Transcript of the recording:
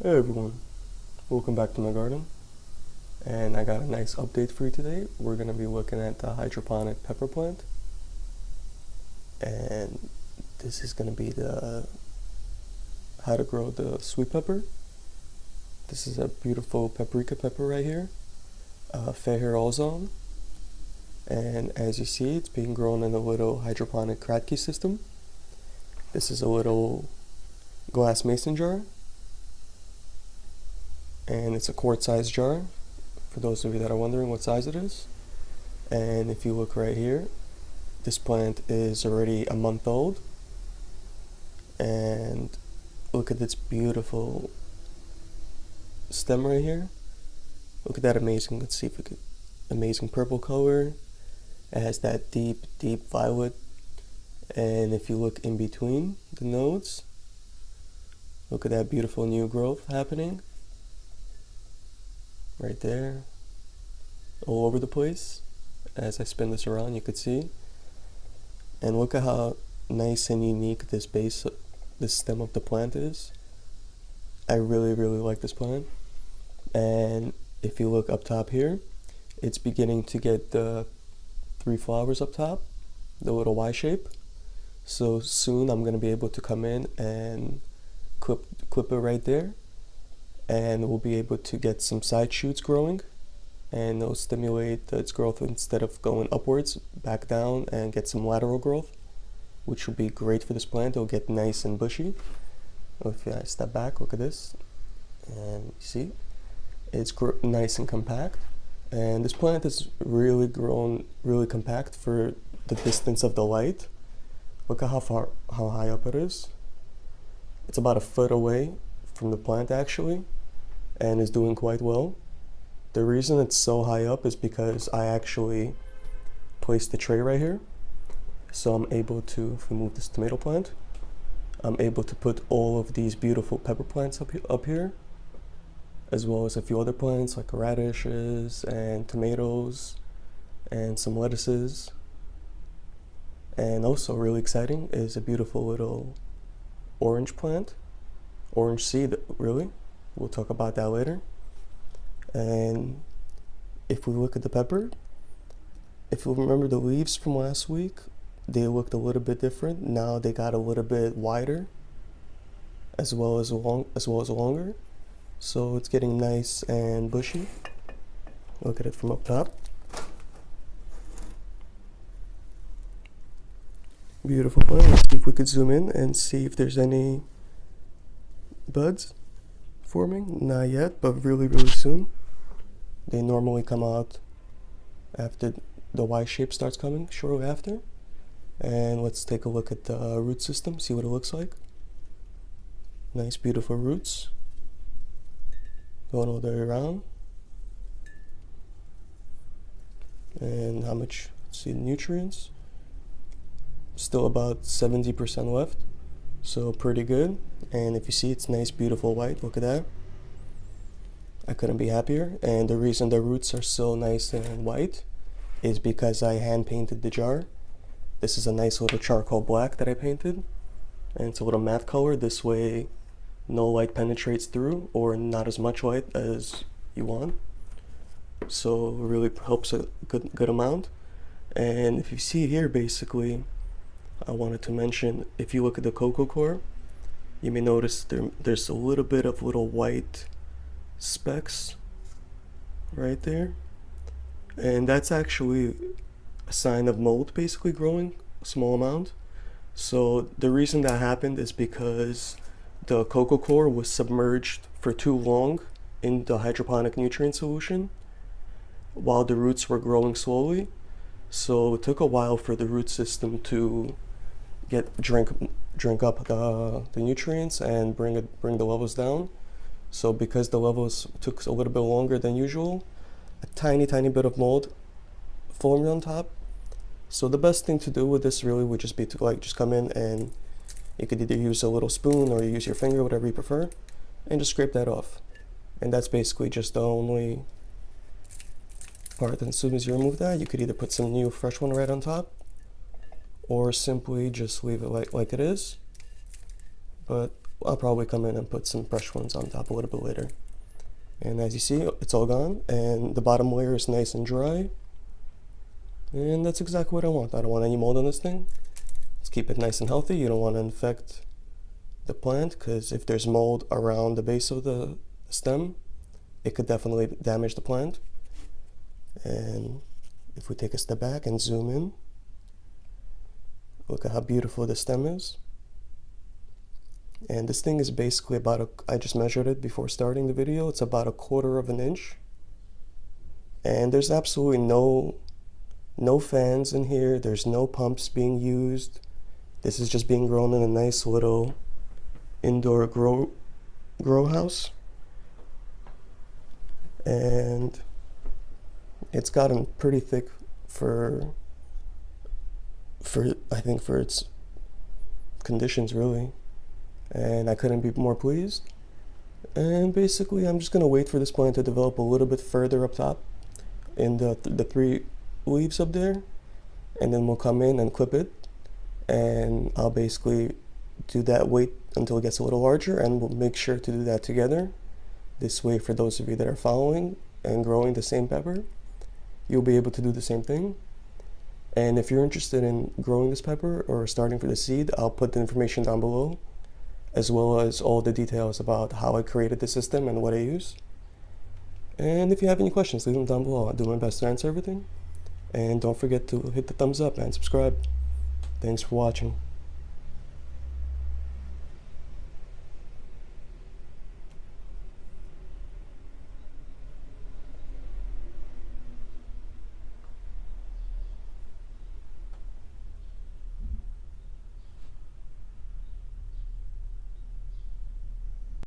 Hey everyone, welcome back to my garden. And I got a nice update for you today. We're going to be looking at the hydroponic pepper plant. And this is going to be the how to grow the sweet pepper. This is a beautiful paprika pepper right here, Feher Ozon. And as you see, it's being grown in a little hydroponic kratky system. This is a little glass mason jar. And it's a quart-sized jar, for those of you that are wondering what size it is. And if you look right here, this plant is already a month old. And look at this beautiful stem right here. Look at that amazing, let's see if we could, amazing purple color. It has that deep, deep violet. And if you look in between the nodes, look at that beautiful new growth happening. Right there, all over the place. As I spin this around, you could see. And look at how nice and unique this stem of the plant is. I really, really like this plant. And if you look up top here, it's beginning to get the 3 flowers up top, the little Y shape. So soon I'm going to be able to come in and clip it right there. And we'll be able to get some side shoots growing, and it'll stimulate its growth instead of going upwards, back down, and get some lateral growth, which will be great for this plant. It'll get nice and bushy. If I step back, look at this, and you see, it's nice and compact. And this plant is really grown, really compact for the distance of the light. Look at how high up it is. It's about a foot away from the plant actually, and is doing quite well. The reason it's so high up is because I actually placed the tray right here. So I'm able to, if we move this tomato plant, I'm able to put all of these beautiful pepper plants up here, as well as a few other plants like radishes and tomatoes and some lettuces. And also really exciting is a beautiful little orange plant, orange seed really. We'll talk about that later. And if we look at the pepper, if you remember the leaves from last week, they looked a little bit different. Now they got a little bit wider, as well as longer. So it's getting nice and bushy. Look at it from up top. Beautiful plant. Let's see if we could zoom in and see if there's any buds forming. Not yet, but really, really soon. They normally come out after the Y shape starts coming, shortly after. And let's take a look at the root system, see what it looks like. Nice, beautiful roots. Going all the way around. And how much, let's see, nutrients. Still about 70% left. So pretty good. And if you see, it's nice, beautiful white. Look at that. I couldn't be happier. And the reason the roots are so nice and white is because I hand painted the jar. This is a nice little charcoal black that I painted. And it's a little matte color. This way no light penetrates through, or not as much light as you want. So it really helps a good amount. And if you see here, basically, I wanted to mention, if you look at the cocoa core, you may notice there's a little bit of little white specks right there. And that's actually a sign of mold basically growing, a small amount. So the reason that happened is because the cocoa core was submerged for too long in the hydroponic nutrient solution while the roots were growing slowly. So it took a while for the root system to drink up the nutrients and bring the levels down. So because the levels took a little bit longer than usual, a tiny bit of mold formed on top. So the best thing to do with this really would just be to just come in, and you could either use a little spoon or use your finger, whatever you prefer, and just scrape that off. And that's basically just the only part. And as soon as you remove that, you could either put some new fresh one right on top, or simply just leave it like it is. But I'll probably come in and put some fresh ones on top a little bit later. And as you see, it's all gone, and the bottom layer is nice and dry. And that's exactly what I want. I don't want any mold on this thing. Let's keep it nice and healthy. You don't want to infect the plant, because if there's mold around the base of the stem, it could definitely damage the plant. And if we take a step back and zoom in, look at how beautiful the stem is. And this thing is basically about I just measured it before starting the video. It's about 1/4 of an inch. And there's absolutely no fans in here. There's no pumps being used. This is just being grown in a nice little indoor grow house. And it's gotten pretty thick for I think for its conditions, really. And I couldn't be more pleased. And basically I'm just gonna wait for this plant to develop a little bit further up top in the 3 leaves up there, and then we'll come in and clip it, and I'll basically do that, wait until it gets a little larger, and we'll make sure to do that together. This way, for those of you that are following and growing the same pepper, you'll be able to do the same thing. And if you're interested in growing this pepper or starting for the seed, I'll put the information down below, as well as all the details about how I created the system and what I use. And if you have any questions, leave them down below. I'll do my best to answer everything. And don't forget to hit the thumbs up and subscribe. Thanks for watching.